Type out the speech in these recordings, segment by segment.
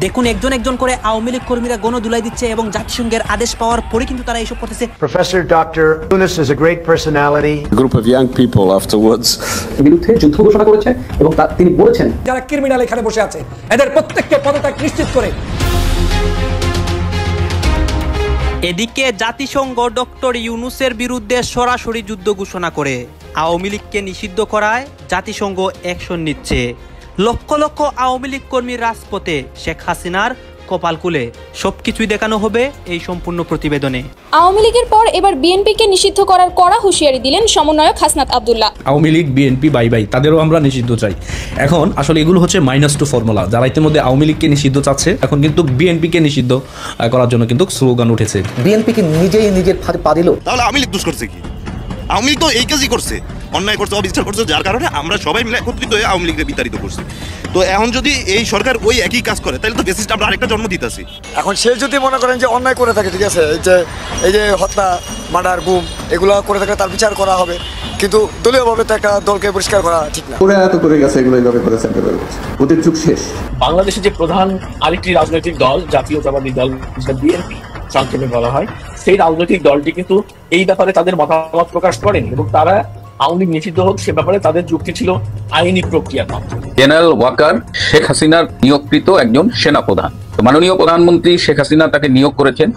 দেখুন একজন একজন করে আওয়ামী লীগ কর্মীরা গণধুলাই দিচ্ছে এবং জাতিসংঘের আদেশ পাওয়ার পরে কিন্তু তারা এইসব করতেছে। Professor Dr. Yunus is a great personality. A group of young people afterwards বিরুদ্ধে যুদ্ধ ঘোষণা করেছে এবং তিনি বলেছেন যারা ক্রিমিনাল এখানে বসে আছে এদের প্রত্যেককে পদত্যাগ নিশ্চিত করে। এদিকে জাতিসংঘ ডক্টর ইউনুসের বিরুদ্ধে সরাসরি যুদ্ধ ঘোষণা করে আওয়ামী লীগকে নিষিদ্ধ করায় জাতিসংঘ অ্যাকশন নিচ্ছে। লক্ষ লক্ষ আওয়ামী লীগ কর্মীর রাজপথে শেখ হাসিনার কপাল খুলে সবকিছুই দেখানো হবে এই সম্পূর্ণ প্রতিবেদনে। আওয়ামী লীগের পর এবার বিএনপিকে নিষিদ্ধ করার কড়া হুঁশিয়ারি দিলেন সমন্বয়ক Hasnat Abdullah. Awami League BNP bye bye তাদেরও আমরা নিষিদ্ধ চাই। এখন আসলে এগুলো হচ্ছে -2 ফর্মুলা। যারা ইতিমধ্যে আওয়ামী লীগকে নিষিদ্ধ চাচ্ছে এখন কিন্তু বিএনপিকে নিষিদ্ধ করার জন্য কিন্তু স্লোগান উঠেছে। বিএনপিকে নিজেই নিজের ফাঁদে পা দিল। তাহলে আওয়ামী লীগ দোষ করছে কি? আওয়ামী লীগ তো এই কাজই করছে, অন্যায় করছে, অবিচার করছে, যার কারণে আমরা সবাই মিলে একত্রিত হয়ে আওয়ামী লীগকে বিতাড়িত করছি। তো এখন যদি এই সরকার ওই একই কাজ করে তাহলে তো বেসিসটা আমরা আরেকটা জন্ম দিতেছি। এখন সে যদি মনে করেন যে অন্যায় করে থাকে, ঠিক আছে, এই যে হত্যা, মার্ডার, গুম এগুলো করে থাকে, তার বিচার করা হবে, কিন্তু দলীয়ভাবে তো একটা দলকে পরিষ্কার করা ঠিক না। ওরা এত করে গেছে, এগুলো এইভাবে করেছে, ওদের যুগ শেষ। বাংলাদেশে যে প্রধান আরেকটি রাজনৈতিক দল জাতীয়তাবাদী দল বিএনপি সংক্ষেপে বলা হয়, সেই রাজনৈতিক দলটি কিন্তু এই ব্যাপারে তাদের মতামত প্রকাশ করেন এবং তারা আওয়ামী লীগ নিষিদ্ধ হোক সে ব্যাপারে তাদের যুক্তি ছিল আইনি প্রক্রিয়ার মাধ্যমে। জেনারেল ওয়াকার শেখ হাসিনার নিয়োগকৃত একজন সেনাপ্রধান। মাননীয় প্রধানমন্ত্রী শেখ হাসিনা তাকে নিয়োগ করেছেন।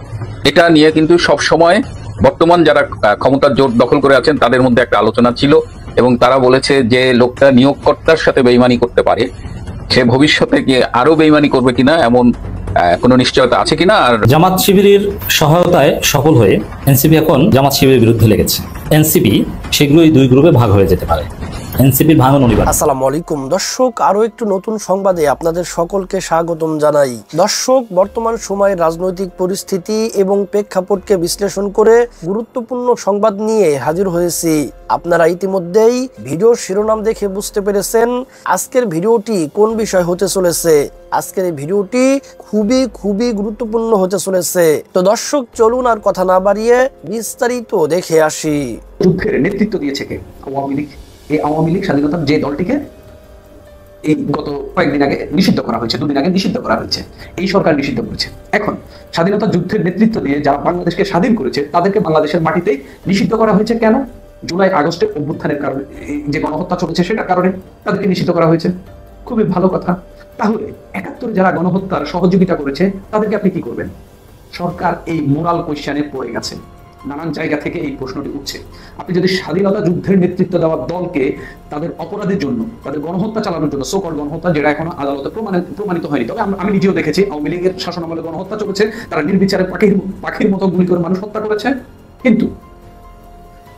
এটা নিয়ে কিন্তু সব সময় বর্তমান যারা ক্ষমতার জোর দখল করে আছেন তাদের মধ্যে একটা আলোচনা ছিল এবং তারা বলেছে যে লোকটা নিয়োগকর্তার সাথে বেইমানি করতে পারে, সে ভবিষ্যতে গিয়ে আরো বেইমানি করবে কিনা এমন কোনো নিশ্চয়তা আছে কিনা। আর জামাত শিবিরের সহায়তায় সফল হয়ে এনসিপি এখন জামাত শিবিরের বিরুদ্ধে লেগেছে। এনসিপি সেগুলোই 2 গ্রুপে ভাগ হয়ে যেতে পারে। এনসিপির ভাঙন অনিবার্য। আসসালামু আলাইকুম দর্শক, আরো একটু নতুন সংবাদে আপনাদের সকলকে স্বাগতম জানাই। দর্শক, বর্তমান সময়ের রাজনৈতিক পরিস্থিতি এবং প্রেক্ষাপটকে বিশ্লেষণ করে গুরুত্বপূর্ণ সংবাদ নিয়ে হাজির হয়েছি। আপনারা ইতিমধ্যেই ভিডিওর শিরোনাম দেখে বুঝতে পেরেছেন আজকের ভিডিওটি কোন বিষয় হতে চলেছে। আজকের এই ভিডিওটি খুবই গুরুত্বপূর্ণ হতে চলেছে। তো দর্শক চলুন আর কথা না বাড়িয়ে বিস্তারিত দেখে আসি। যুদ্ধের নেতৃত্ব দিয়েছে কে? আওয়ামী লীগ। এই আওয়ামী লীগ স্বাধীনতার যে দলটিকে এই গত কয়েকদিন আগে নিষিদ্ধ করা হয়েছে, 2 দিন আগে নিষিদ্ধ করা হয়েছে, এই সরকার নিষিদ্ধ করেছে। এখন স্বাধীনতা যুদ্ধের নেতৃত্ব দিয়ে যারা বাংলাদেশকে স্বাধীন করেছে তাদেরকে বাংলাদেশের মাটিতেই নিষিদ্ধ করা হয়েছে। কেন? জুলাই আগস্টের অভ্যুত্থানের কারণে, যে গণহত্যা চলেছে সেটার কারণে তাদেরকে নিষিদ্ধ করা হয়েছে। খুবই ভালো কথা। তাহলে 71 যারা গণহত্যার সহযোগিতা করেছে তাদেরকে আপনি কি করবেন? সরকার এই মোরাল কোয়েশ্চনে পড়ে গেছে। নানান জায়গা থেকে এই প্রশ্নটি উঠছে। আপনি যদি স্বাধীনতা যুদ্ধের নেতৃত্ব দেওয়ার দলকে তাদের অপরাধের জন্য, তাদের গণহত্যা চালানোর জন্য, সোকল গণহত্যা যেটা এখনো আদালতে প্রমাণিত হয়নি, তবে আমি নিজেও দেখেছি আওয়ামী লীগের শাসনামলে গণহত্যা চলেছে, তারা নির্বিচারে পাখির মতো গুলি করে মানুষ হত্যা করেছে, কিন্তু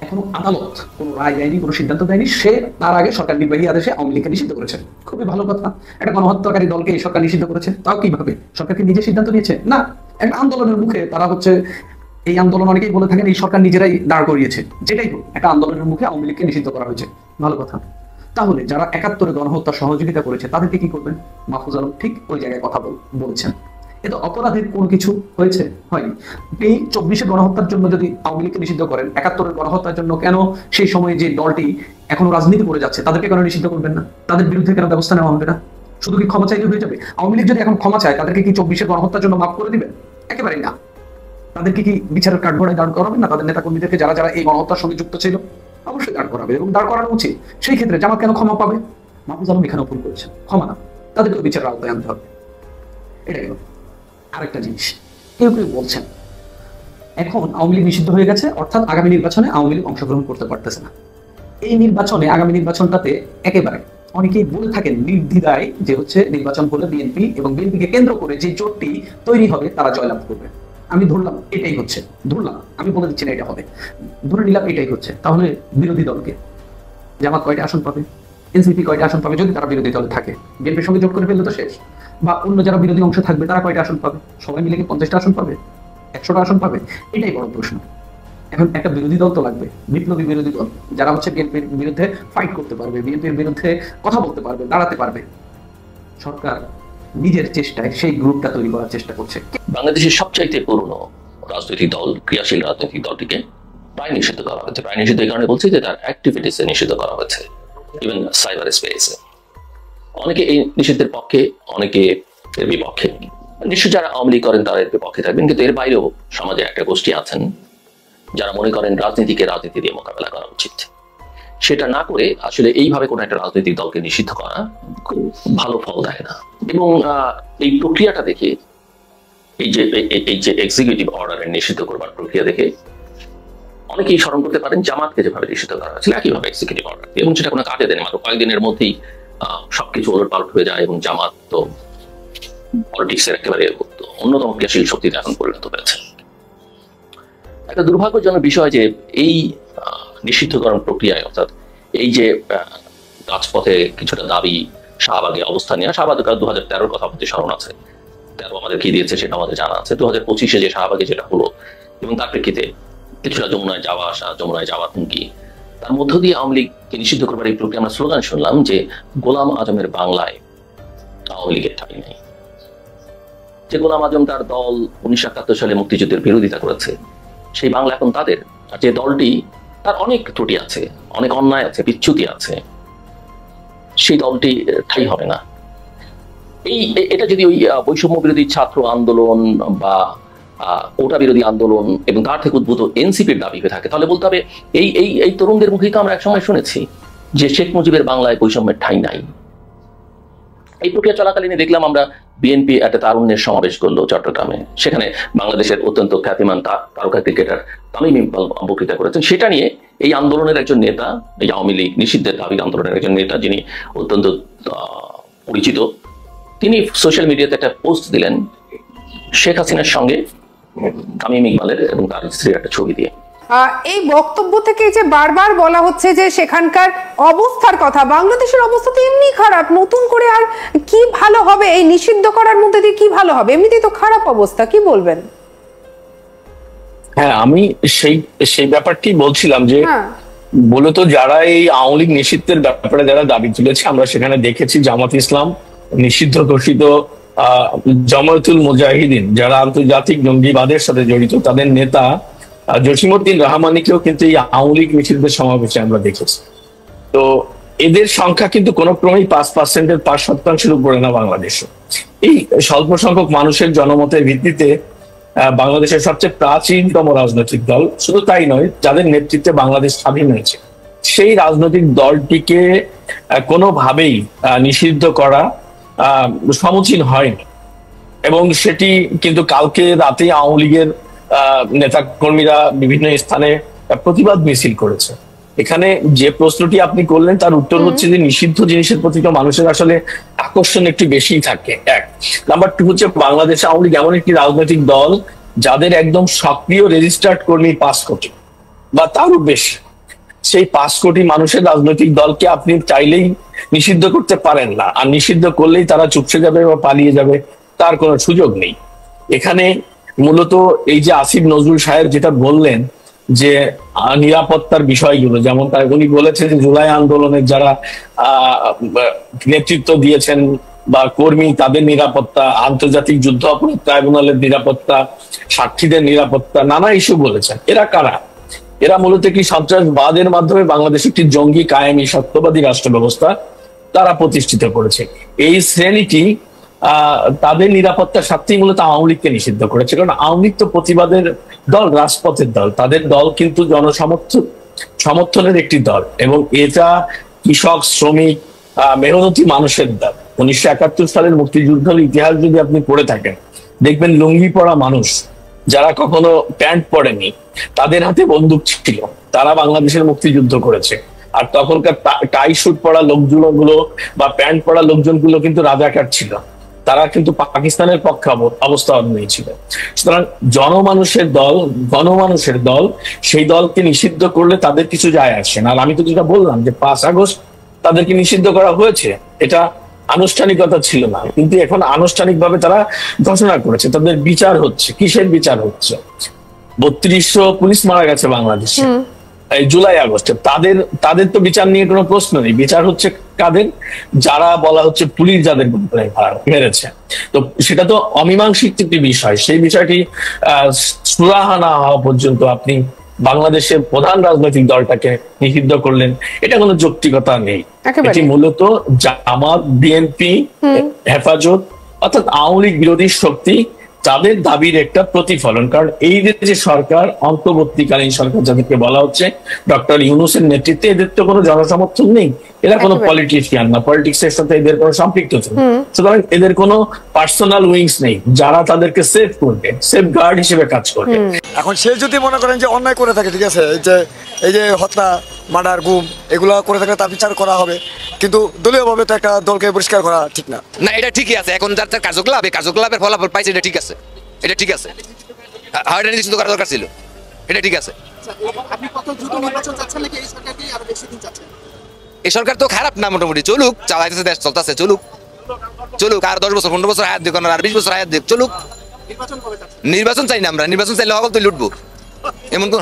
এখনো আদালত কোনো রায় দেয়নি, কোনো সিদ্ধান্ত দেয়নি। সে তার আগে সরকার নির্বাহী আদেশে আওয়ামী লীগকে নিষিদ্ধ করেছে। খুবই ভালো কথা। একটা গণহত্যাকারী দলকে এই সরকার নিষিদ্ধ করেছে, তাও কিভাবে? সরকারকে নিজে সিদ্ধান্ত নিয়েছে না, একটা আন্দোলনের মুখে তারা হচ্ছে, এই আন্দোলন অনেকেই বলে থাকেন এই সরকার নিজেরাই দাঁড় করিয়েছে। যেটাই হোক, একটা আন্দোলনের মুখে আওয়ামী লীগকে নিষিদ্ধ করা হয়েছে, ভালো কথা। তাহলে যারা 71 গণহত্যার সহযোগিতা করেছে তাদেরকে কি করবেন? মাহফুজ আলম ঠিক ওই জায়গায় কথা বলছেন। এ তো অপরাধের কোনো কিছু হয়েছে হয়নি। এই 24 গণহত্যার জন্য যদি আওয়ামী লীগকে নিষিদ্ধ করেন, 71 গণহত্যার জন্য কেন সেই সময়ে যে দলটি এখনো রাজনীতি করে যাচ্ছে তাদেরকে কেন নিষিদ্ধ করবেন না? তাদের বিরুদ্ধে কেন ব্যবস্থা নেওয়া হবে না? শুধু কি ক্ষমা চাইলে হয়ে যাবে? আওয়ামী লীগ যদি এখন ক্ষমা চায় তাদেরকে কি 24 গণহত্যার জন্য মাফ করে দিবেন? একেবারেই না। তাদেরকে কি বিচারের কাঠগড়ায় দাঁড় করাবেন না? তাদের নেতা কর্মীদেরকে যারা এই গণহত্যার সঙ্গে যুক্ত ছিল অবশ্যই দাঁড় করাবে এবং দাঁড় করানো উচিত। সেই ক্ষেত্রে জামাত কেন ক্ষমা পাবে? মাহফুজ আলম এখানে ভুল করেছেন, ক্ষমা না, তাদেরকে বিচারের আওতায় আনতে হবে। এটা গেল। আরেকটা জিনিস কেউ বলছেন এখন আওয়ামী লীগ নিষিদ্ধ হয়ে গেছে, অর্থাৎ আগামী নির্বাচনে আওয়ামী লীগ অংশগ্রহণ করতে পারতেছে না। এই নির্বাচনে, আগামী নির্বাচনটাতে একেবারে অনেকেই বলে থাকেন নির্দ্বিধায় যে হচ্ছে নির্বাচন হলে বিএনপি এবং বিএনপিকে কেন্দ্র করে যে জোটটি তৈরি হবে তারা জয়লাভ করবে। আমি ধরলাম এটাই হচ্ছে, আমি বলে দিচ্ছি না এটা হবে, ধরে নিলাম এটাই হচ্ছে। তাহলে বিরোধী দলকে জামাত কয়টা আসন পাবে? এনসিপি কয়টা আসন পাবে যদি তারা বিরোধী দলে থাকে? বিএনপির সঙ্গে জোট করে ফেললে তো শেষ। বা অন্য যারা বিরোধী অংশ থাকবে তারা কয়টা আসন পাবে? সবাই মিলে কি 50টা আসন পাবে? 100টা আসন পাবে? এটাই বড় প্রশ্ন। এখন একটা বিরোধী দল তো লাগবে, বিপ্লবী বিরোধী দল, যারা হচ্ছে বিএনপির বিরুদ্ধে ফাইট করতে পারবে, বিএনপির বিরুদ্ধে কথা বলতে পারবে, দাঁড়াতে পারবে। সরকার নিজের চেষ্টায় সেই গ্রুপটা তৈরি করার চেষ্টা করছে। বাংলাদেশের সবচাইতে পুরনো রাজনৈতিক দল, ক্রিয়াশীল রাজনৈতিক দলটিকে প্রায় নিষিদ্ধ করা হয়েছে। প্রায় নিষিদ্ধ এই কারণে বলছি যে তার অ্যাক্টিভিটিসে নিষিদ্ধ করা হয়েছে, ইভেন সাইবার স্পেসে। অনেকে এই নিষিদ্ধের পক্ষে, অনেকে এর বিপক্ষে। নিশ্চয় যারা আওয়ামী লীগ করেন তারা এর বিপক্ষে থাকবেন, কিন্তু এর বাইরেও সমাজে একটা গোষ্ঠী আছেন যারা মনে করেন রাজনীতিকে রাজনীতি দিয়ে মোকাবেলা করা উচিত। সেটা না করে আসলে এইভাবে কোনো একটা রাজনৈতিক দলকে নিষিদ্ধ করা খুব ভালো ফল দেয় না। এবং এই প্রক্রিয়াটা দেখে, এই যে এক্সিকিউটিভ অর্ডারের নিষিদ্ধ করবার প্রক্রিয়া দেখে অনেকেই স্মরণ করতে পারেন জামাতকে যেভাবে নিষিদ্ধ করা হয়েছিল একইভাবে এক্সিকিউটিভ অর্ডার, এবং সেটা কোনো কাজে দেয় মাত্র কয়েকদিনের মধ্যেই সবকিছু ওলটপালট হয়ে যায় এবং জামাত তো পলিটিক্সের একেবারে অন্যতম ক্রিয়াশীল শক্তিতে এখন পরিণত হয়েছে। একটা দুর্ভাগ্যজনক বিষয় যে এই নিষিদ্ধকরণ প্রক্রিয়ায়, অর্থাৎ এই যে রাজপথে কিছুটা দাবি, শাহবাগে অবস্থান নেওয়া, শাহবাগ 2013 কথা আমাদের স্মরণ আছে, 13 আমাদের কি দিয়েছে সেটা আমাদের জানা আছে, 2025 যে শাহবাগে যেটা হলো এবং তার প্রেক্ষিতে কিছুটা যমুনায় যাওয়া আসা, যমুনায় যাওয়ার হুমকি, তার মধ্য দিয়ে আওয়ামী লীগকে নিষিদ্ধ করবার এই প্রক্রিয়া আমরা স্লোগান শুনলাম যে গোলাম আজমের বাংলায় আওয়ামী লীগের ঠাঁই নেই। যে গোলাম আজম তার দল 1971 সালে মুক্তিযুদ্ধের বিরোধিতা করেছে, সেই বাংলা এখন তাদের। আর যে দলটি, তার অনেক ত্রুটি আছে, অনেক অন্যায় আছে, বিচ্যুতি আছে, সেই দলটি ঠাঁই হবে না। এটা যদি ওই বৈষম্য বিরোধী ছাত্র আন্দোলন বা কোটা বিরোধী আন্দোলন এবং তার থেকে উদ্ভূত এনসিপির দাবি হয়ে থাকে, তাহলে বলতে হবে এই তরুণদের মুখেই তো আমরা একসময় শুনেছি যে শেখ মুজিবের বাংলায় বৈষম্যের ঠাঁই নাই। এই প্রক্রিয়া চলাকালীন দেখলাম আমরা বিএনপি একটা তারুণ্যের সমাবেশ করলো চট্টগ্রামে, সেখানে বাংলাদেশের অত্যন্ত খ্যাতিমান তারকা ক্রিকেটার তামিম ইকবাল বক্তৃতা করেছেন। সেটা নিয়ে এই আন্দোলনের একজন নেতা, এই আওয়ামী লীগ নিষিদ্ধের দাবির আন্দোলনের একজন নেতা যিনি অত্যন্ত পরিচিত, তিনি সোশ্যাল মিডিয়াতে একটা পোস্ট দিলেন শেখ হাসিনার সঙ্গে তামিম ইকবালের এবং তার স্ত্রীর একটা ছবি দিয়ে। এই বক্তব্য থেকে যে বারবার বলা হচ্ছে যে সেখানকার অবস্থার কথা, বাংলাদেশের অবস্থা তো এমনি খারাপ, নতুন করে আর কি ভালো হবে? এই নিষিদ্ধ করার মধ্যে দিয়ে কি ভালো হবে? এমনিতেই তো খারাপ অবস্থা, কি বলবেন? হ্যাঁ, আমি সেই ব্যাপারটি বলছিলাম যে মূলত যারা এই আওয়ামী লীগ নিষিদ্ধের ব্যাপারে যারা দাবি তুলেছে, আমরা সেখানে দেখেছি জামাত ইসলাম, নিষিদ্ধ ঘোষিত জামায়াতুল মুজাহিদিন, যারা আন্তর্জাতিক জঙ্গিবাদের সাথে জড়িত, তাদের নেতা জসিমউদ্দিন রহমানীকেও কিন্তু এই আওয়ামী লীগ নিষিদ্ধের সমাবেশে আমরা দেখেছি। তো এদের সংখ্যা কিন্তু কোনো ক্রমেই 5%-এর 5% উপরে না বাংলাদেশে। এই স্বল্প সংখ্যক মানুষের জনমতের ভিত্তিতে বাংলাদেশের সবচেয়ে প্রাচীনতম রাজনৈতিক দল, শুধু তাই নয়, যাদের নেতৃত্বে বাংলাদেশ স্বাধীন হয়েছে, সেই রাজনৈতিক দলটিকে কোনোভাবেই নিষিদ্ধ করা সমীচীন হয়নি। এবং সেটি কিন্তু কালকে রাতে আওয়ামী লীগের নেতা কর্মীরা বিভিন্ন স্থানে প্রতিবাদ মিছিল করেছে। এখানে যে প্রশ্নটি আপনি করলেন তার উত্তর হচ্ছে যে নিষিদ্ধ জিনিসের প্রতি তো মানুষের আসলে আকর্ষণ একটু বেশিই থাকে। 1 নাম্বার 2 হচ্ছে বাংলাদেশ আওয়ামী লীগ এমন একটি রাজনৈতিক দল যাদের একদম সক্রিয় রেজিস্টার্ড কর্মী 5 কোটি বা তারও বেশি। সেই 5 কোটি মানুষের রাজনৈতিক দলকে আপনি চাইলেই নিষিদ্ধ করতে পারেন না, আর নিষিদ্ধ করলেই তারা চুপসে যাবে বা পালিয়ে যাবে তার কোনো সুযোগ নেই। এখানে মূলত এই যে আসিফ নজরুল সাহেব যেটা বললেন যে নিরাপত্তার বিষয়গুলো, যেমন উনি বলেছেন যে জুলাই আন্দোলনের যারা নেতৃত্ব দিয়েছেন বা কর্মী, তাদের নিরাপত্তা, আন্তর্জাতিক যুদ্ধ অপরাধ ট্রাইব্যুনালের নিরাপত্তা, সাক্ষীদের নিরাপত্তা, নানা ইস্যু বলেছেন। এরা কারা? এরা মূলত কি সন্ত্রাসবাদের মাধ্যমে বাংলাদেশ একটি জঙ্গি কায়েমি সত্যবাদী রাষ্ট্র ব্যবস্থা তারা প্রতিষ্ঠিত করেছে। এই শ্রেণীটি তাদের নিরাপত্তার স্বার্থেই মূলত আওয়ামী লীগকে নিষিদ্ধ করেছে, কারণ আওয়ামী লীগ তো প্রতিবাদের দল, রাজপথের দল, তাদের দল কিন্তু জনসমর্থনের একটি দল, এবং এটা কৃষক, শ্রমিক, মেহনতি মানুষের দল। 1971 সালের মুক্তিযুদ্ধের ইতিহাস যদি আপনি পড়ে থাকেন, দেখবেন লুঙ্গি পরা মানুষ যারা কখনো প্যান্ট পরেনি, তাদের হাতে বন্দুক ছিল, তারা বাংলাদেশের মুক্তিযুদ্ধ করেছে। আর তখনকার টাই শুট পরা লোকজনগুলো বা প্যান্ট পরা লোকজনগুলো কিন্তু রাজাকার ছিল, তারা কিন্তু পাকিস্তানের পক্ষে অবস্থান নিয়েছিল। সুতরাং জনমানুষের দল, গণমানুষের দল, সেই দলকে নিষিদ্ধ করলে তাদের কিছু যায় আসে না। আর আমি তো যেটা বললাম যে 5 আগস্ট তাদেরকে নিষিদ্ধ করা হয়েছে, এটা আনুষ্ঠানিকতা ছিল না, কিন্তু এখন আনুষ্ঠানিকভাবে তারা ঘোষণা করেছে, তাদের বিচার হচ্ছে। কিসের বিচার হচ্ছে? 3200 পুলিশ মারা গেছে বাংলাদেশে এই জুলাই আগস্টে, তাদের তো বিচার নিয়ে কোনো প্রশ্ন নেই। বিচার হচ্ছে কাদের? যারা বলা হচ্ছে পুলিশ যাদের মেরেছে। তো সেটা তো অমীমাংসিত একটি বিষয়, সেই বিষয়টি সুরাহা না হওয়া পর্যন্ত আপনি বাংলাদেশের প্রধান রাজনৈতিক দলটাকে নিষিদ্ধ করলেন, এটা কোনো যৌক্তিকতা নেই। এটি মূলত জামাত, বিএনপি, হেফাজত অর্থাৎ আওয়ামী লীগ বিরোধী শক্তি তাদের দাবির একটা প্রতিফলন। কারণ এই যে সরকার, অন্তর্বর্তীকালীন সরকার যাদেরকে বলা হচ্ছে ডক্টর ইউনূসের নেতৃত্বে, এদের তো কোনো জনসমর্থন নেই, এরা কোনো পলিটিশিয়ান না, পলিটিক্স এর সাথে এদের কোনো সম্পৃক্ততা নেই, সুতরাং এদের কোনো পার্সোনাল উইংস নেই যারা তাদেরকে সেভ করবে, সেফ গার্ড হিসেবে কাজ করবে। এখন সে যদি মনে করেন যে অন্যায় করে থাকে, ঠিক আছে, এই যে হত্যা, মার্ডার, গুম এগুলো করে থাকলে তার বিচার করা হবে, কিন্তু দলীয়ভাবে তো একটা দলকে পরিষ্কার করা ঠিক না। না, এটা ঠিকই আছে। এখন যার যার কার্যকলাপ, এই কার্যকলাপের ফলাফল পাইছে, এটা ঠিক আছে, এটা ঠিক আছে। এটা নিশ্চিত করা দরকার ছিল, এটা ঠিক আছে। এই সরকার তো খারাপ না, মোটামুটি চলুক, চালাইতেছে, দেশ চলতেছে, চলুক চলুক, আর 10 বছর 15 বছর হায়াত দিক, আর 20 বছর হায়াত দিক, চলুক। নির্বাচন চাই না আমরা, নির্বাচন চাইলে হকল তুই লুটবো, এমন কোন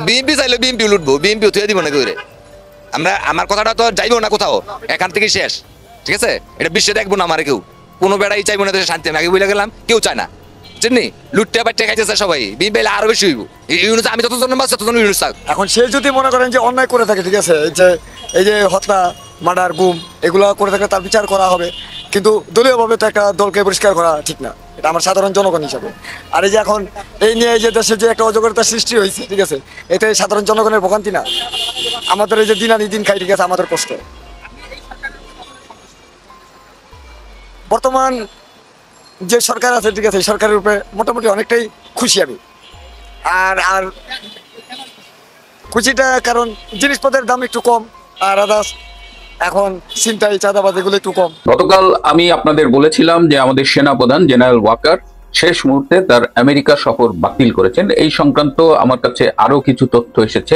বিএনপি চাইলে বিএনপি লুটবো, বিএনপি তুই দিব না করে আমরা। আমার কথাটা তো যাইবো না কোথাও, এখান থেকে শেষ, ঠিক আছে। এটা বিশ্বে দেখবো না আমার কেউ, কোনো বেড়াই চাইবো না, দেশে শান্তি। আগে বলে গেলাম, কেউ চায় না, বুঝলি, লুটতে পাইতে খাইতেছে সবাই, বিএনপি আরো বেশি হইব। আমি যতজন ইউনুস থাক। এখন সে যদি মনে করেন যে অন্যায় করে থাকে, ঠিক আছে, এই যে হত্যা, মার্ডার, গুম এগুলো করে থাকলে তার বিচার করা হবে, কিন্তু দলীয়ভাবে তো একটা দলকে পরিষ্কার করা ঠিক না, এটা আমার সাধারণ জনগণ হিসাবে। আর এই যে এখন এই নিয়ে যে দেশে যে একটা অজগরতার সৃষ্টি হয়েছে, ঠিক আছে, এতে সাধারণ জনগণের ভোগান্তি না, আমাদের এই যে দিন আনি দিন খাই, ঠিক আছে, আমাদের কষ্ট। বর্তমান যে সরকার আছে, ঠিক আছে, সরকারের উপরে মোটামুটি অনেকটাই খুশি আমি। আর খুশিটা কারণ জিনিসপত্রের দাম একটু কম, আর আদার্স এখন ছিনতাই, চাঁদাবাজ এগুলো একটু কম। গতকাল আমি আপনাদের বলেছিলাম যে আমাদের সেনাপ্রধান জেনারেল ওয়াকার শেষ মুহূর্তে তার আমেরিকা সফর বাতিল করেছেন। এই সংক্রান্ত আমার কাছে আরো কিছু তথ্য এসেছে,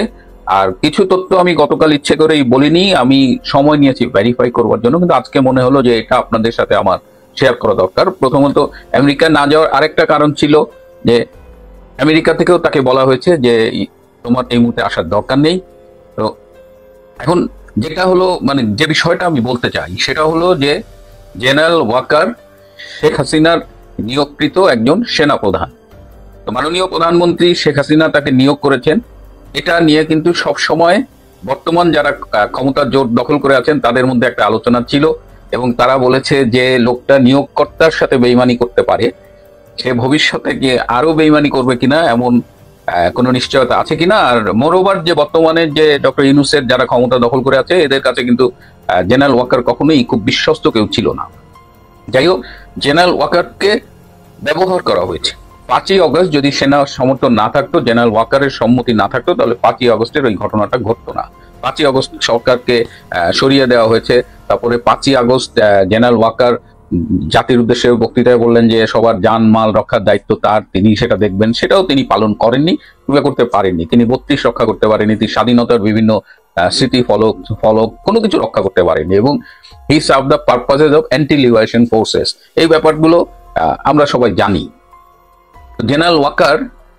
আর কিছু তথ্য আমি গতকাল ইচ্ছে করেই বলিনি, আমি সময় নিয়েছি ভেরিফাই করবার জন্য, কিন্তু আজকে মনে হলো যে এটা আপনাদের সাথে আমার শেয়ার করা দরকার। প্রথমত, আমেরিকা না যাওয়ার আরেকটা কারণ ছিল যে আমেরিকা থেকেও তাকে বলা হয়েছে যে তোমার এই মুহূর্তে আসার দরকার নেই। তো এখন যেটা হলো, মানে যে বিষয়টা আমি বলতে চাই সেটা হলো যে জেনারেল ওয়াকার শেখ হাসিনার নিয়োগকৃত একজন সেনাপ্রধান। তো মাননীয় প্রধানমন্ত্রী শেখ হাসিনা তাকে নিয়োগ করেছেন, এটা নিয়ে কিন্তু সব সময় বর্তমান যারা ক্ষমতার জোর দখল করে আছেন তাদের মধ্যে একটা আলোচনা ছিল, এবং তারা বলেছে যে লোকটা নিয়োগকর্তার সাথে বেইমানি করতে পারে, সে ভবিষ্যতে গিয়ে আরো বেইমানি করবে কিনা এমন কোনো নিশ্চয়তা আছে কিনা। আর মোরওভার যে বর্তমানে যে ডক্টর ইউনূসের যারা ক্ষমতা দখল করে আছে এদের কাছে কিন্তু জেনারেল ওয়াকার কখনোই খুব বিশ্বস্ত কেউ ছিল না। যাই হোক, জেনারেল ওয়াকারকে ব্যবহার করা হয়েছে। 5ই অগস্ট যদি সেনা সমর্থন না থাকতো, জেনারেল ওয়াকারের সম্মতি না থাকতো, তাহলে 5ই অগস্টের ওই ঘটনাটা ঘটতো না। 5ই অগস্ট সরকারকে সরিয়ে দেওয়া হয়েছে। তারপরে 5ই আগস্ট জেনারেল ওয়াকার জাতির উদ্দেশ্যে বক্তৃতায় বললেন যে সবার জান মাল রক্ষার দায়িত্ব তার, তিনি সেটা দেখবেন, সেটাও তিনি পালন করেননি, করতে পারেননি। তিনি 32 রক্ষা করতে পারেননি, তিনি স্বাধীনতার বিভিন্ন স্মৃতি ফলক কোনো কিছু রক্ষা করতে পারেননি, এবং he serve the purposes of anti liberation forces. এই ব্যাপারগুলো আমরা সবাই জানি। জেনারেল ওয়াকার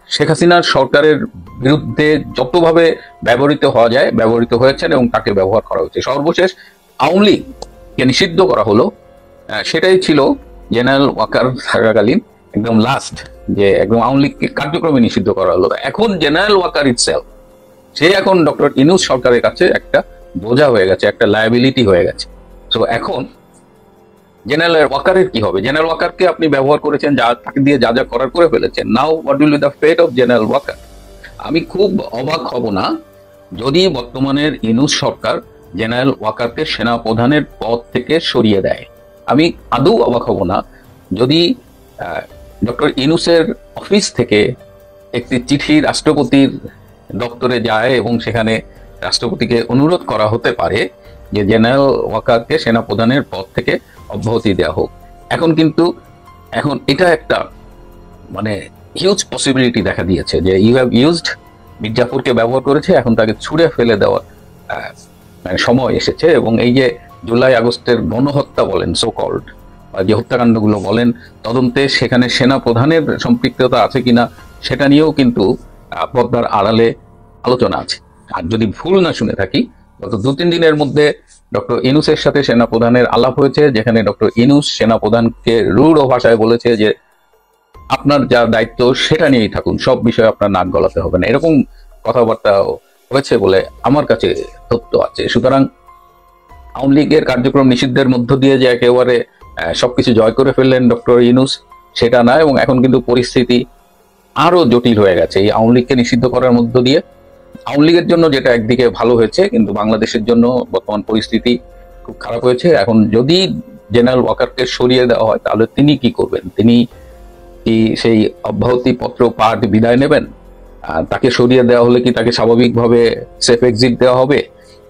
শেখ হাসিনার সরকারের বিরুদ্ধে যতভাবে ব্যবহৃত হওয়া যায় ব্যবহৃত হয়েছেন, এবং তাকে ব্যবহার করা হয়েছে। সর্বশেষ আওয়ামী লীগকে নিষিদ্ধ করা হলো, সেটাই ছিল জেনারেল ওয়াকার থাকাকালীন একদম লাস্ট, যে একদম আওয়ামী লীগকে কার্যক্রমে নিষিদ্ধ করা হলো। এখন জেনারেল ওয়াকার ইটসেলফ, সে এখন ডক্টর ইউনূস সরকারের কাছে একটা বোঝা হয়ে গেছে, একটা লায়াবিলিটি হয়ে গেছে। তো এখন জেনারেল ওয়াকারের কি হবে? জেনারেল ওয়াকারকে আপনি ব্যবহার করেছেন, যা তাকে দিয়ে যা যা করার করে ফেলেছেন। Now what will be the fate of General Walker? আমি খুব অবাক হব না যদি বর্তমানের ইউনূস সরকার জেনারেল ওয়াকারকে সেনাপ্রধানের পদ থেকে সরিয়ে দেয়। আমি আদৌ অবাক হব না যদি ডক্টর ইউনূসের অফিস থেকে একটি চিঠি রাষ্ট্রপতির দপ্তরে যায় এবং সেখানে রাষ্ট্রপতিকে অনুরোধ করা হতে পারে যে জেনারেল ওয়াকারকে সেনাপ্রধানের পদ থেকে অব্যাহতি দেওয়া হোক। এখন এটা একটা মানে হিউজ পসিবিলিটি দেখা দিয়েছে যে ইউ হ্যাভ ইউজড, মির্জাফরকে ব্যবহার করেছে, এখন তাকে ছুঁড়ে ফেলে দেওয়ার সময় এসেছে। এবং এই যে জুলাই আগস্টের গণহত্যা বলেন, সো কল্ড যে হত্যাকাণ্ডগুলো বলেন, তদন্তে সেখানে সেনা প্রধানের সম্পৃক্ততা আছে কিনা সেটা নিয়েও কিন্তু পর্দার আড়ালে আলোচনা আছে। আর যদি ভুল না শুনে থাকি, গত 2-3 দিনের মধ্যে ডক্টর ইউনূসের সাথে সেনা প্রধানের আলাপ হয়েছে, যেখানে ডক্টর ইউনূস সেনা প্রধানকে রূঢ় ভাষায় বলেছে যে আপনার যা দায়িত্ব সেটা নিয়েই থাকুন, সব বিষয়ে আপনার নাক গলাতে হবে না, এরকম কথাবার্তা হয়েছে বলে আমার কাছে তথ্য আছে। সুতরাং আওয়ামী লীগের কার্যক্রম নিষিদ্ধের মধ্য দিয়ে যে একেবারে সবকিছু জয় করে ফেললেন ডক্টর ইউনূস, সেটা না। এবং এখন কিন্তু পরিস্থিতি আরো জটিল হয়ে গেছে এই আওয়ামী লীগকে নিষিদ্ধ করার মধ্য দিয়ে। আওয়ামী লীগের জন্য যেটা একদিকে ভালো হয়েছে, কিন্তু বাংলাদেশের জন্য বর্তমান পরিস্থিতি খুব খারাপ হয়েছে। এখন যদি জেনারেল ওয়াকারকে সরিয়ে দেওয়া হয় তাহলে তিনি কি করবেন? তিনি কি সেই অব্যাহতি পত্র পাঠ বিদায় নেবেন? তাকে সরিয়ে দেওয়া হলে কি তাকে স্বাভাবিকভাবে সেফ এক্সিট দেওয়া হবে,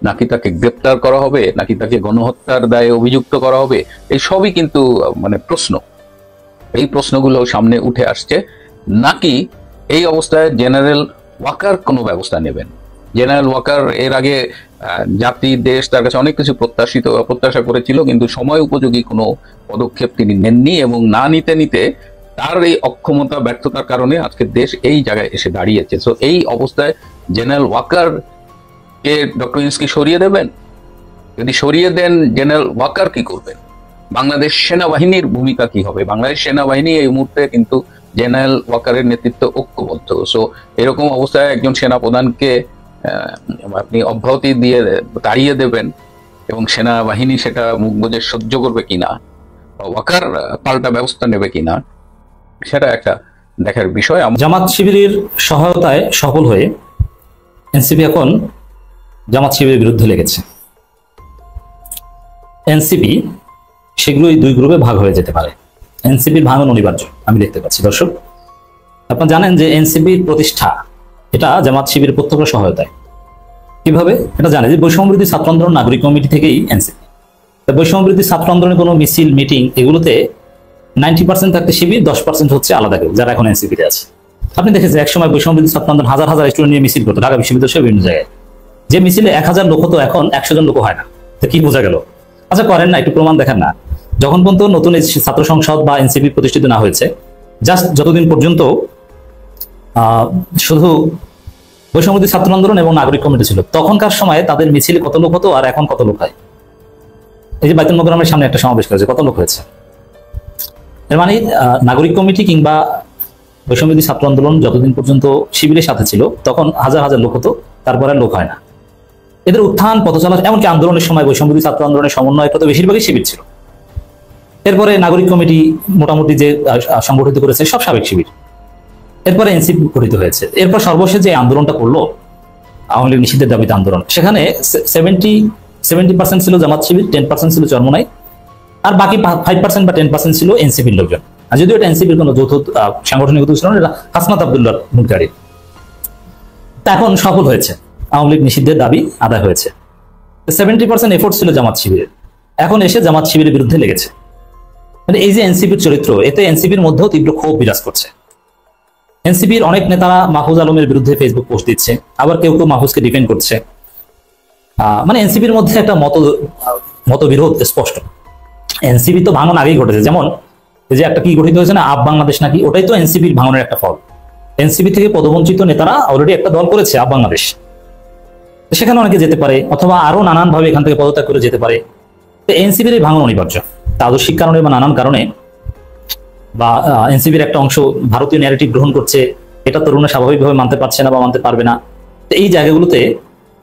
নাকি তাকে গ্রেপ্তার করা হবে, নাকি তাকে গণহত্যার দায়ে অভিযুক্ত করা হবে? এই সবই কিন্তু মানে প্রশ্ন। এই প্রশ্নগুলো সামনে উঠে আসছে। নাকি এই অবস্থায় জেনারেল ওয়াকার কোনো ব্যবস্থা নেবেন? জেনারেল ওয়াকার এর আগে জাতি দেশ তার কাছে অনেক কিছু প্রত্যাশা করেছিল, কিন্তু সময় উপযোগী কোনো পদক্ষেপ তিনি নেননি, এবং না নিতে নিতে তার এই অক্ষমতা ব্যর্থতার কারণে আজকে দেশ এই জায়গায় এসে দাঁড়িয়েছে। সো এই অবস্থায় জেনারেল ওয়াকার কে ডক্টর ইউনূস কি সরিয়ে দেবেন? যদি সরিয়ে দেন, জেনারেল ওয়াকার কি করবেন? বাংলাদেশ সেনাবাহিনীর ভূমিকা কি হবে? বাংলাদেশ সেনাবাহিনী এই মুহূর্তে কিন্তু জেনারেল ওয়াকারের নেতৃত্বে ঐক্যবদ্ধ। সো এরকম অবস্থায় একজন সেনাপ্রধানকে আপনি অব্যাহতি দিয়ে তাড়িয়ে দেবেন এবং সেনাবাহিনী সেটা মুখ বুজে সহ্য করবে কিনা, ওয়াকার পাল্টা ব্যবস্থা নেবে কিনা, সেটা একটা দেখার বিষয়। জামাত শিবিরের সহায়তায় সফল হয়ে এনসিপি এখন জামাত শিবিরের বিরুদ্ধে লেগেছে। এনসিপি শীঘ্রই দুই গ্রুপে ভাগ হয়ে যেতে পারে। এনসিপির ভাঙন অনিবার্য আমি দেখতে পাচ্ছি। দর্শক, আপনারা জানেন যে এনসিপির প্রতিষ্ঠা এটা জামাত শিবিরের প্রত্যক্ষ সহায়তায়। কিভাবে এটা জানে? যে বৈষম্যবিরোধী ছাত্র আন্দোলন নাগরিক কমিটি থেকেই এনসিপি। বৈষম্যবিরোধী ছাত্র আন্দোলনের কোনো মিছিল মিটিং এগুলোতে 90% থাকতে শিবির, 10% হচ্ছে আলাদা কেউ যারা এখন এনসিপিতে আছে। আপনি দেখেছেন একসময় বৈষম্যবিরোধী ছাত্র আন্দোলন হাজার হাজার স্টুডেন্ট নিয়ে মিছিল করতো ঢাকা বিশ্ববিদ্যালয় বিভিন্ন জায়গায়। যে মিছিলে 1000 লোক হতো, এখন 100 জন লোক হয় না। তো কি বোঝা গেল? আচ্ছা করেন না, একটু প্রমাণ দেখেন না। যখন পর্যন্ত নতুন ছাত্র সংসদ বা এনসিপি প্রতিষ্ঠিত না হয়েছে, জাস্ট যতদিন পর্যন্ত শুধু বৈষম্যবিরোধী ছাত্র আন্দোলন এবং নাগরিক কমিটি ছিল, তখনকার সময়ে তাদের মিছিলে কত লোক হতো আর এখন কত লোক হয়? এই যে বাইতুল মোকাররমের সামনে একটা সমাবেশ করেছে, কত লোক হয়েছে? এর মানে নাগরিক কমিটি কিংবা বৈষম্যবিরোধী ছাত্র আন্দোলন যতদিন পর্যন্ত শিবিরের সাথে ছিল তখন হাজার হাজার লোক হতো, তারপরে লোক হয় না। এদের উত্থান পথ চলা, এমনকি আন্দোলনের সময় বৈষম্যবিরোধী ছাত্র আন্দোলনের সমন্বয়টা তো বেশিরভাগই শিবির ছিল। এরপরে নাগরিক কমিটি মোটামুটি যে সংগঠিত করেছে সব সাবেক শিবির। এরপরে এনসিপি গঠিত হয়েছে। এরপর সর্বশেষ যে আন্দোলনটা করলো আওয়ামী লীগ নিষিদ্ধের দাবিতে আন্দোলন, সেখানে 70% ছিল জামাত শিবির, 10% ছিল চরমোনাই, আর বাকি 5% বা 10% ছিল এনসিপির লোকজন। আর যদিও এটা এনসিপির কোনো যৌথ সাংগঠনিক উদ্যোগ ছিল না, এটা হাসনাত আব্দুল্লাহর মুনকারি। তা এখন সফল হয়েছে, আওয়ামী লীগ নিষিদ্ধের দাবি আদায় হয়েছে। 70% এফোর্ট ছিল জামাত শিবিরের, এখন এসে জামাত শিবিরের বিরুদ্ধে লেগেছে। মানে এই যে এনসিপির চরিত্র, এতে এনসিপির মধ্যেও তীব্র ক্ষোভ বিরাজ করছে। এনসিপির অনেক নেতারা মাহফুজ আলমের বিরুদ্ধে ফেসবুক পোস্ট দিচ্ছে, আবার কেউ কেউ মাহফুজকে ডিফেন্ড করছে। মানে এনসিপির মধ্যে একটা মতবিরোধ স্পষ্ট। এনসিপি তো ভাঙন আগেই ঘটেছে, যেমন এই যে একটা কি গঠিত হয়েছে না, আপ বাংলাদেশ নাকি, ওটাই তো এনসিপির ভাঙনের একটা ফল। এনসিপি থেকে পদবঞ্চিত নেতারা অলরেডি একটা দল করেছে আপ বাংলাদেশ, সেখানে অনেকে যেতে পারে, অথবা আরো নানান ভাবে এখান থেকে পদত্যাগ করে যেতে পারে। তো এনসিপির এই ভাঙন অনিবার্য, আদর্শিক কারণে বা নানান কারণে, বা এনসিপির একটা অংশ ভারতীয় ন্যারেটিভ গ্রহণ করছে, এটা তরুণরা স্বাভাবিকভাবে মানতে পারছে না বা মানতে পারবে না। তো এই জায়গাগুলোতে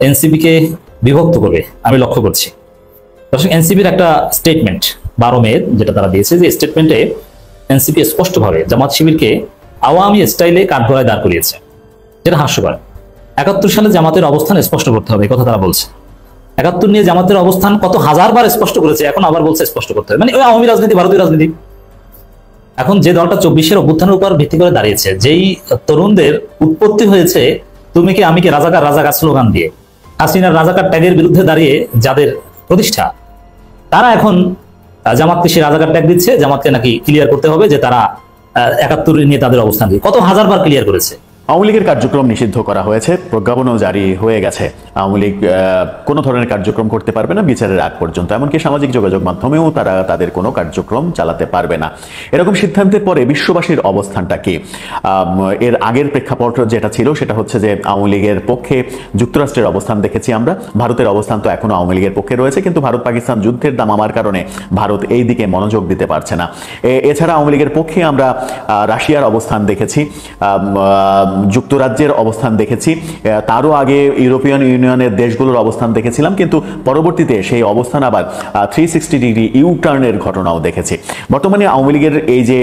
এনসিপিকে বিভক্ত করবে আমি লক্ষ্য করছি। দর্শক, এনসিপির একটা স্টেটমেন্ট 12 মে যেটা তারা দিয়েছে, যে স্টেটমেন্টে এনসিপি স্পষ্টভাবে জামাত শিবিরকে আওয়ামী স্টাইলে কাঠগড়ায় দাঁড় করিয়েছে, যেটা হাস্যকর। 71 সালে জামাতের অবস্থান স্পষ্ট করতে হবে, কথা তারা বলছে। 71 নিয়ে জামাতের অবস্থান কত হাজারবার স্পষ্ট করেছে, এখন আবার বলছে স্পষ্ট করতে হবে। মানে ওই আওয়ামী রাজনীতি, ভারতীয় রাজনীতি। এখন যে দলটা 24-এর অভ্যুত্থানের উপর ভিত্তি করে দাঁড়িয়েছে, যেই তরুণদের উৎপত্তি হয়েছে তুমি কি আমি কি রাজাকার রাজাকার স্লোগান দিয়ে, হাসিনার রাজাকার ট্যাগের বিরুদ্ধে দাঁড়িয়ে যাদের প্রতিষ্ঠা, তারা এখন জামাতকে সে রাজাকার ট্যাগ দিচ্ছে, জামাতকে নাকি ক্লিয়ার করতে হবে যে তারা 71 নিয়ে তাদের অবস্থান দিয়ে কত হাজারবার ক্লিয়ার করেছে। আওয়ামী লীগের কার্যক্রম নিষিদ্ধ করা হয়েছে, প্রজ্ঞাপনও জারি হয়ে গেছে। আওয়ামী লীগ কোনো ধরনের কার্যক্রম করতে পারবে না বিচারের আগ পর্যন্ত, এমনকি সামাজিক যোগাযোগ মাধ্যমেও তারা তাদের কোনো কার্যক্রম চালাতে পারবে না। এরকম সিদ্ধান্তের পরে বিশ্ববাসীর অবস্থানটা কি? এর আগের প্রেক্ষাপট যেটা ছিল সেটা হচ্ছে যে আওয়ামী লীগের পক্ষে যুক্তরাষ্ট্রের অবস্থান দেখেছি আমরা, ভারতের অবস্থান তো এখনো আওয়ামী লীগের পক্ষে রয়েছে, কিন্তু ভারত পাকিস্তান যুদ্ধের দামামার কারণে ভারত এই দিকে মনোযোগ দিতে পারছে না। এছাড়া আওয়ামী লীগের পক্ষে আমরা রাশিয়ার অবস্থান দেখেছি, যুক্তরাজ্যের অবস্থান দেখেছি, তারও আগে ইউরোপিয়ান ইউনিয়নের দেশগুলোর অবস্থান দেখেছিলাম, কিন্তু পরবর্তীতে সেই অবস্থান আবার 360 ডিগ্রি ইউটার্নের ঘটনাও দেখেছি। বর্তমানে আওয়ামী লীগের এই যে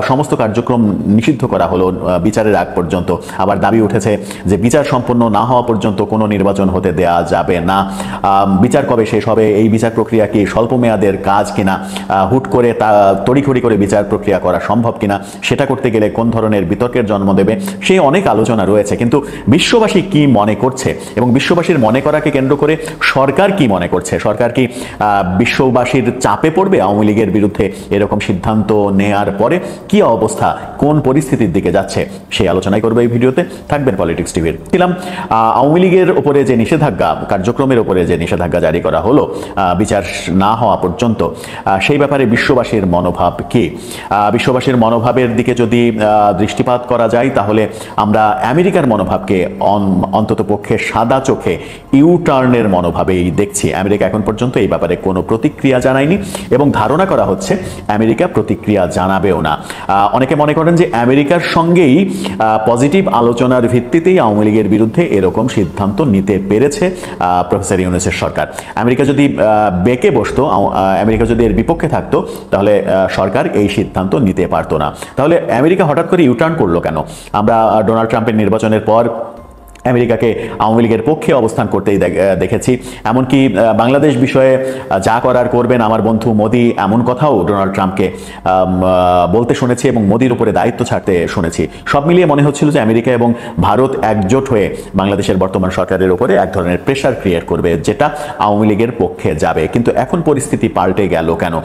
সমস্ত কার্যক্রম নিষিদ্ধ করা হলো বিচারের আগ পর্যন্ত, আবার দাবি উঠেছে যে বিচার সম্পন্ন না হওয়া পর্যন্ত কোনো নির্বাচন হতে দেয়া যাবে না। বিচার কবে শেষ হবে, এই বিচার প্রক্রিয়া কি স্বল্প মেয়াদের কাজ কিনা, হুট করে তা তড়িঘড়ি করে বিচার প্রক্রিয়া করা সম্ভব কিনা, সেটা করতে গেলে কোন ধরনের বিতর্কের জন্ম দেবে, সেই অনেক আলোচনা রয়েছে। কিন্তু বিশ্ববাসী কি মনে করছে এবং বিশ্ববাসীর মনে করাকে কেন্দ্র করে সরকার কি মনে করছে? সরকার কি বিশ্ববাসীর চাপে পড়বে আওয়ামী লীগের বিরুদ্ধে এরকম সিদ্ধান্ত নেয়ার পরে? কি অবস্থা, কোন পরিস্থিতির দিকে যাচ্ছে, সেই আলোচনাই করবে এই ভিডিওতে। থাকবেন পলিটিক্স টিভির। ছিলাম আওয়ামী লীগের উপরে যে নিষেধাজ্ঞা, কার্যক্রমের উপরে যে নিষেধাজ্ঞা জারি করা হলো বিচার না হওয়া পর্যন্ত, সেই ব্যাপারে বিশ্ববাসীর মনোভাব কি? বিশ্ববাসীর মনোভাবের দিকে যদি দৃষ্টিপাত করা যায়, তাহলে আমরা আমেরিকার মনোভাবকে অন্তত পক্ষে সাদা চোখে ইউটার্নের মনোভাবেই দেখছি। আমেরিকা এখন পর্যন্ত এই ব্যাপারে কোনো প্রতিক্রিয়া জানায়নি এবং ধারণা করা হচ্ছে আমেরিকা প্রতিক্রিয়া জানাবেও না। অনেকে মনে করেন যে আমেরিকার সঙ্গেই পজিটিভ আলোচনার ভিত্তিতেই আওয়ামী লীগের বিরুদ্ধে এরকম সিদ্ধান্ত নিতে পেরেছে প্রফেসর ইউনূসের সরকার। আমেরিকা যদি বেঁকে বসতো, আমেরিকা যদি এর বিপক্ষে থাকতো, তাহলে সরকার এই সিদ্ধান্ত নিতে পারতো না। তাহলে আমেরিকা হঠাৎ করে ইউটার্ন করলো কেন? আমরা ডোনাল্ড ট্রাম্পের নির্বাচনের পর আমেরিকাকে আওয়ামী লীগের পক্ষে অবস্থান করতেই দেখেছি। এমনকি বাংলাদেশ বিষয়ে যা করার করবেন আমার বন্ধু মোদি, এমন কথাও ডোনাল্ড ট্রাম্পকে বলতে শুনেছি এবং মোদির উপরে দায়িত্ব ছাড়তে শুনেছি। সব মিলিয়ে মনে হচ্ছিল যে আমেরিকা এবং ভারত একজোট হয়ে বাংলাদেশের বর্তমান সরকারের উপরে এক ধরনের প্রেশার ক্রিয়েট করবে, যেটা আওয়ামী লীগের পক্ষে যাবে। কিন্তু এখন পরিস্থিতি পাল্টে গেল কেন?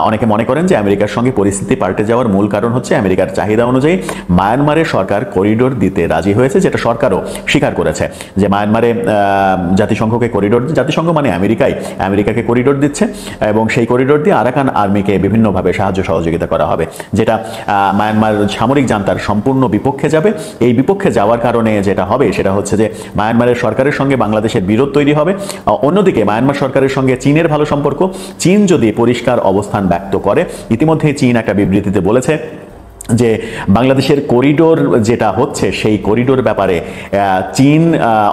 অনেকে মনে করেন যে আমেরিকার সঙ্গে পরিস্থিতি পাল্টে যাওয়ার মূল কারণ হচ্ছে আমেরিকার চাহিদা অনুযায়ী মায়ানমারের সরকার করিডোর দিতে রাজি হয়েছে, যেটা সরকারও স্বীকার করেছে যে মায়ানমারে জাতিসংঘকে করিডোর, জাতিসংঘ মানে আমেরিকাকে করিডোর দিচ্ছে এবং সেই করিডোর দিয়ে আরাকান আর্মিকে বিভিন্নভাবে সাহায্য সহযোগিতা করা হবে, যেটা মায়ানমার সামরিক জান্তার সম্পূর্ণ বিপক্ষে যাবে। এই বিপক্ষে যাওয়ার কারণে যেটা হবে সেটা হচ্ছে যে মায়ানমারের সরকারের সঙ্গে বাংলাদেশের বিরোধ তৈরি হবে। অন্যদিকে মায়ানমার সরকারের সঙ্গে চীনের ভালো সম্পর্ক। চীন যদি পরিষ্কার অবস্থান ব্যক্ত করে, ইতিমধ্যে চীন একটা বিবৃতিতে বলেছে যে বাংলাদেশের করিডোর যেটা হচ্ছে সেই করিডোর ব্যাপারে চীন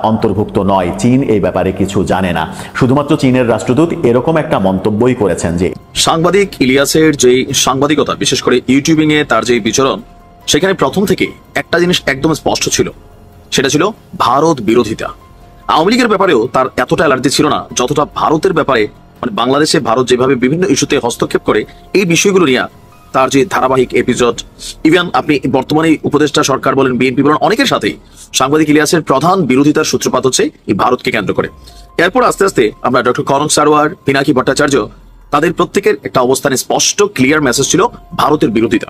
অন্তর্ভুক্ত নয়, চীন এই ব্যাপারে কিছু জানে না। শুধুমাত্র চীনের রাষ্ট্রদূত এরকম একটা মন্তব্যই করেছেন যে সাংবাদিক ইলিয়াসের যে সাংবাদিকতা, বিশেষ করে ইউটিউবিং এ তার যে বিচরণ, সেখানে প্রথম থেকে একটা জিনিস একদম স্পষ্ট ছিল, সেটা ছিল ভারত বিরোধিতা। আওয়ামী লীগের ব্যাপারেও তার এতটা অ্যালার্জি ছিল না যতটা ভারতের ব্যাপারে, মানে বাংলাদেশে ভারত যেভাবে বিভিন্ন ইস্যুতে হস্তক্ষেপ করে এই বিষয়গুলো নিয়ে তার যে ধারাবাহিক এপিসোড। ইভেন আপনি বর্তমানে উপদেষ্টা সরকার বলেন, বিএনপি বলেন, অনেকের সাথেই সাংবাদিক ইলিয়াসের প্রধান বিরোধিতার সূত্রপাত হচ্ছে এই ভারতকে কেন্দ্র করে। এরপর আস্তে আস্তে আমরা ডক্টর কনক সারোয়ার, পিনাকি ভট্টাচার্য, তাদের প্রত্যেকের একটা অবস্থানে স্পষ্ট ক্লিয়ার মেসেজ ছিল ভারতের বিরোধিতা।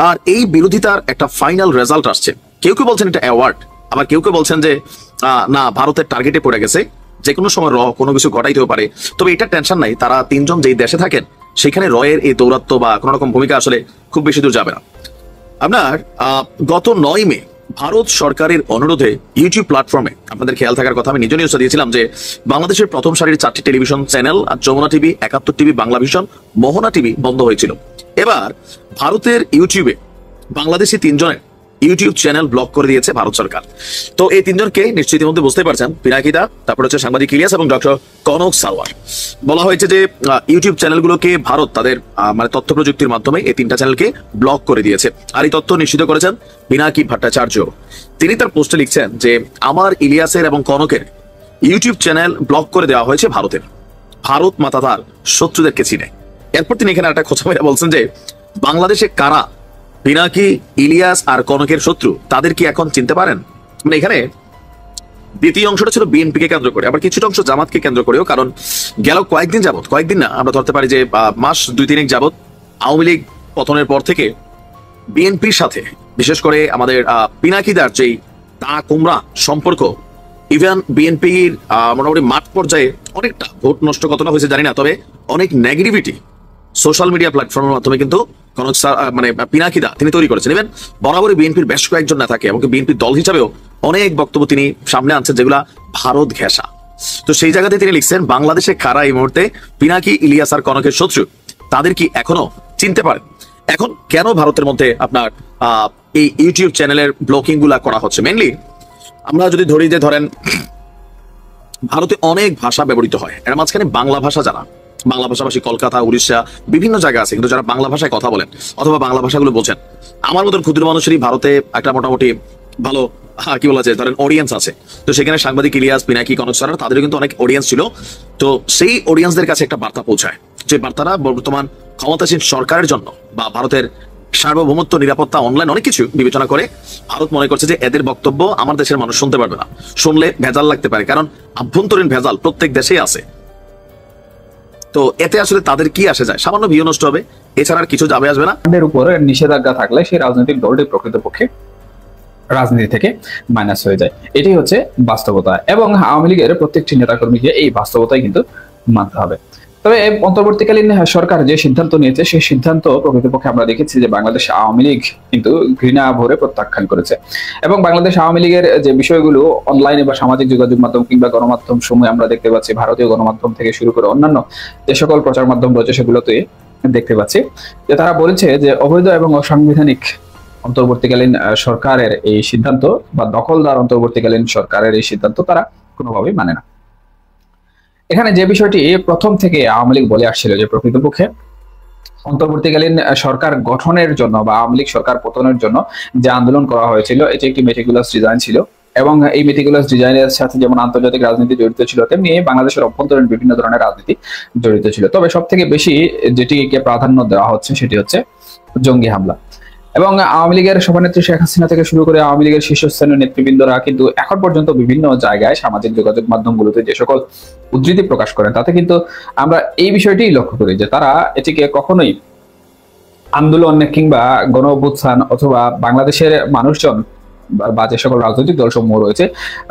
আর এই বিরোধিতার একটা ফাইনাল রেজাল্ট আসছে। কেউ কেউ বলছেন এটা অ্যাওয়ার্ড, আবার কেউ কেউ বলছেন যে না, ভারতের টার্গেটে পড়ে গেছে, যে কোনো সময় কোনো কিছু ঘটাইতেও পারে। তবে এটা টেনশন নাই, তারা তিনজন যেই দেশে থাকেন সেখানে রয়ের এই দৌরাত্ম্য বা কোনো রকম ভূমিকা আসলে খুব বেশি দূর যাবে না। আপনার গত 9 মে ভারত সরকারের অনুরোধে ইউটিউব প্ল্যাটফর্মে আপনাদের খেয়াল থাকার কথা আমি নিজে নিউজটা দিয়েছিলাম যে বাংলাদেশের প্রথম সারির 4টি টেলিভিশন চ্যানেল আর Jamuna TV, 71 TV, Bangla vision, Mohona TV বন্ধ হয়েছিল। এবার ভারতের ইউটিউবে বাংলাদেশি 3 জনের ইউটিউব চ্যানেল ব্লক করে দিয়েছে ভারত সরকার। তো এই 3 জনকে নিশ্চিত মধ্যে বুঝতে পারছেন, পিনাকিদা, তারপর হচ্ছে সাংবাদিক ইলিয়াস এবং ডক্টর কনক সারোয়ার। বলা হয়েছে যে ইউটিউব চ্যানেলগুলোকে ভারত তাদের মানে তথ্য প্রযুক্তির মাধ্যমে এই 3টা চ্যানেলকে ব্লক করে দিয়েছে। আর এই তথ্য নিশ্চিত করেছেন পিনাকি ভট্টাচার্য। তিনি তার পোস্টে লিখছেন যে আমার ইলিয়াসের এবং কনকের ইউটিউব চ্যানেল ব্লক করে দেওয়া হয়েছে ভারতের। ভারত মাতা তার শত্রুদেরকে চিনে। এরপর তিনি এখানে একটা খোঁচা মেরে বলছেন যে বাংলাদেশে কারা পিনাকি, ইলিয়াস আর কনকের শত্রু, তাদের কি এখন চিনতে পারেন? মানে এখানে দ্বিতীয় অংশটা ছিল বিএনপি কে কেন্দ্র করে, আবার কিছুটা অংশ জামাতকে কেন্দ্র করেও। কারণ গেল কয়েকদিন না, আমরা ধরতে পারি যে মাস 2-3 যাবত আওয়ামী লীগ পতনের পর থেকে বিএনপির সাথে, বিশেষ করে আমাদের পিনাকিদার যেই তা কুমড়া সম্পর্ক, ইভেন বিএনপির মোটামুটি মাঠ পর্যায়ে অনেকটা ভোট নষ্ট কতটা হয়েছে জানি না, তবে অনেক নেগেটিভিটি সোশ্যাল মিডিয়া প্ল্যাটফর্মের মাধ্যমে কিন্তু কনক মানে পিনাকিদা তিনি তৈরি করেছেন। ইভেন বরাবরই বিএনপির বেশ কয়েকজন নেতাকে, এমনকি বিএনপির দল হিসাবেও অনেক বক্তব্য তিনি সামনে আনছেন যেগুলা ভারত ঘেঁষা। তো সেই জায়গাতে তিনি লিখছেন বাংলাদেশে কারা এই মুহূর্তে পিনাকি, ইলিয়াস আর কনকের শত্রু, তাদের কি এখনো চিনতে পারেন? এখন কেন ভারতের মধ্যে আপনার এই ইউটিউব চ্যানেলের ব্লকিং গুলা করা হচ্ছে? মেনলি আমরা যদি ধরি যে ধরেন ভারতে অনেক ভাষা ব্যবহৃত হয়, এর মাঝখানে বাংলা ভাষা যারা বাংলা ভাষাভাষী কলকাতা, উড়িষ্যা বিভিন্ন জায়গা আছে, কিন্তু যারা বাংলা ভাষায় কথা বলেন অথবা বাংলা ভাষাগুলো বোঝেন, আমার মতন ক্ষুদ্র মানুষেরই ভারতে একটা মোটামুটি ভালো কি বলা যায় ধরেন অডিয়েন্স আছে। তো সেখানে সাংবাদিক ইলিয়াস, পিনাকি, কনক স্যার তাদের কিন্তু অনেক অডিয়েন্স ছিল। তো সেই অডিয়েন্সদের কাছে একটা বার্তা পৌঁছায়, যে বার্তাটা বর্তমান ক্ষমতাসীন সরকারের জন্য বা ভারতের সার্বভৌমত্ব, নিরাপত্তা, অনলাইন অনেক কিছু বিবেচনা করে ভারত মনে করছে যে এদের বক্তব্য আমার দেশের মানুষ শুনতে পারবে না, শুনলে ভেজাল লাগতে পারে, কারণ আভ্যন্তরীণ ভেজাল প্রত্যেক দেশেই আছে। তো এতে আসলে তাদের কি আসে যায়, সামান্য ভিউ নষ্ট হবে, এছাড়া আর কিছু যাবে আসবে না। এর উপর নিষেধাজ্ঞা থাকলে সেই রাজনৈতিক দলটি প্রকৃতপক্ষে রাজনীতি থেকে মাইনাস হয়ে যায়। এটাই হচ্ছে বাস্তবতা, এবং আওয়ামী লীগের প্রত্যেকটি নেতাকর্মীকে এই বাস্তবতাই কিন্তু মানতে হবে। তবে অন্তর্বর্তীকালীন সরকার যে সিদ্ধান্ত নিয়েছে সেই সিদ্ধান্ত প্রকৃতপক্ষে আমরা দেখেছি যে বাংলাদেশ আওয়ামী লীগ কিন্তু ঘৃণা ভরে প্রত্যাখ্যান করেছে, এবং বাংলাদেশ আওয়ামী লীগের যে বিষয়গুলো অনলাইনে বা সামাজিক যোগাযোগ মাধ্যম কিংবা গণমাধ্যম সময় আমরা দেখতে পাচ্ছি, ভারতীয় গণমাধ্যম থেকে শুরু করে অন্যান্য যে সকল প্রচার মাধ্যম রয়েছে সেগুলোতে দেখতে পাচ্ছি যে তারা বলেছে যে অবৈধ এবং অসাংবিধানিক অন্তর্বর্তীকালীন সরকারের এই সিদ্ধান্ত বা দখলদার অন্তর্বর্তীকালীন সরকারের এই সিদ্ধান্ত তারা কোনোভাবেই মানে না। এখানে যে বিষয়টি প্রথম থেকে আওয়ামী লীগ বলে আসছিল যে প্রকৃতপক্ষে অন্তর্বর্তীকালীন সরকার গঠনের জন্য বা আওয়ামী লীগ সরকার পতনের জন্য যে আন্দোলন করা হয়েছিল এটি একটি মেটিকুলাস ডিজাইন ছিল, এবং এই মেটিকুলাস ডিজাইনের সাথে যেমন আন্তর্জাতিক রাজনীতি জড়িত ছিল তেমনি বাংলাদেশের অভ্যন্তরীণ বিভিন্ন ধরনের রাজনীতি জড়িত ছিল। তবে সব থেকে বেশি যেটিকে প্রাধান্য দেওয়া হচ্ছে সেটি হচ্ছে জঙ্গি হামলা, এবং আওয়ামী লীগের সভানেত্রী শেখ হাসিনা থেকে শুরু করে আওয়ামী লীগের শীর্ষস্থানীয় নেতৃবৃন্দরা কিন্তু এখন পর্যন্ত বিভিন্ন জায়গায় সামাজিক যোগাযোগ মাধ্যমগুলোতে যে সকল উদ্ধৃতি প্রকাশ করেন তাতে কিন্তু আমরা এই বিষয়টি লক্ষ্য করি যে তারা এটিকে কখনোই আন্দোলন কিংবা গণ অভ্যুত্থান অথবা বাংলাদেশের মানুষজন বা যে সকল রাজনৈতিক দলসমূহ রয়েছে,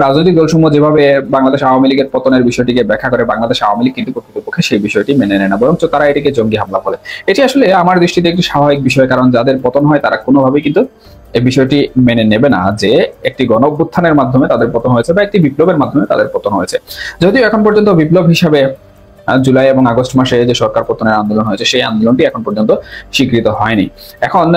রাজনৈতিক দলসমূহ যেভাবে বাংলাদেশ আওয়ামী লীগের পতনের বিষয়টিকে ব্যাখ্যা করে, বাংলাদেশ আওয়ামী লীগ কিন্তু প্রকৃতপক্ষে সেই বিষয়টি মেনে নেয় না, বরঞ্চ তারা এটিকে জঙ্গি হামলা বলে। এটি আসলে আমার দৃষ্টিতে একটি স্বাভাবিক বিষয়, কারণ যাদের পতন হয় তারা কোনোভাবেই কিন্তু এই বিষয়টি মেনে নেবে না যে একটি গণ অভ্যুত্থানের মাধ্যমে তাদের পতন হয়েছে বা একটি বিপ্লবের মাধ্যমে তাদের পতন হয়েছে। যদিও এখন পর্যন্ত বিপ্লব হিসাবে জুলাই এবং আগস্ট মাসে যে সরকার পতনের আন্দোলন হয়েছে সেই আন্দোলনটি এখন পর্যন্ত স্বীকৃত হয়নি। এখন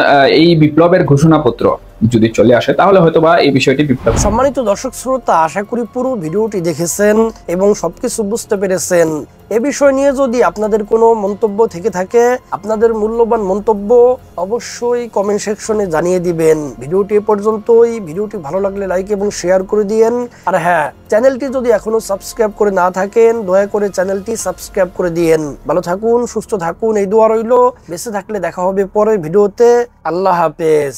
এই বিপ্লবের ঘোষণাপত্র যদি চলে আসে তাহলে হয়তোবা এই বিষয়টি বিপ্লব। সম্মানিত দর্শক শ্রোতা, আশা করি পুরো ভিডিওটি দেখেছেন এবং সবকিছু বুঝতে পেরেছেন। এ বিষয় নিয়ে যদি আপনাদের কোনো মন্তব্য থেকে থাকে, আপনাদের মূল্যবান মন্তব্য অবশ্যই কমেন্ট সেকশনে জানিয়ে দিবেন। ভিডিওটি এ পর্যন্তই। ভিডিওটি ভালো লাগলে লাইক এবং শেয়ার করে দিয়েন। আর হ্যাঁ, চ্যানেলটি যদি এখনো সাবস্ক্রাইব করে না থাকেন দয়া করে চ্যানেলটি সাবস্ক্রাইব করে দিয়েন। ভালো থাকুন, সুস্থ থাকুন, এই দোয়া রইল। বেঁচে থাকলে দেখা হবে পরের ভিডিওতে। আল্লাহ হাফেজ।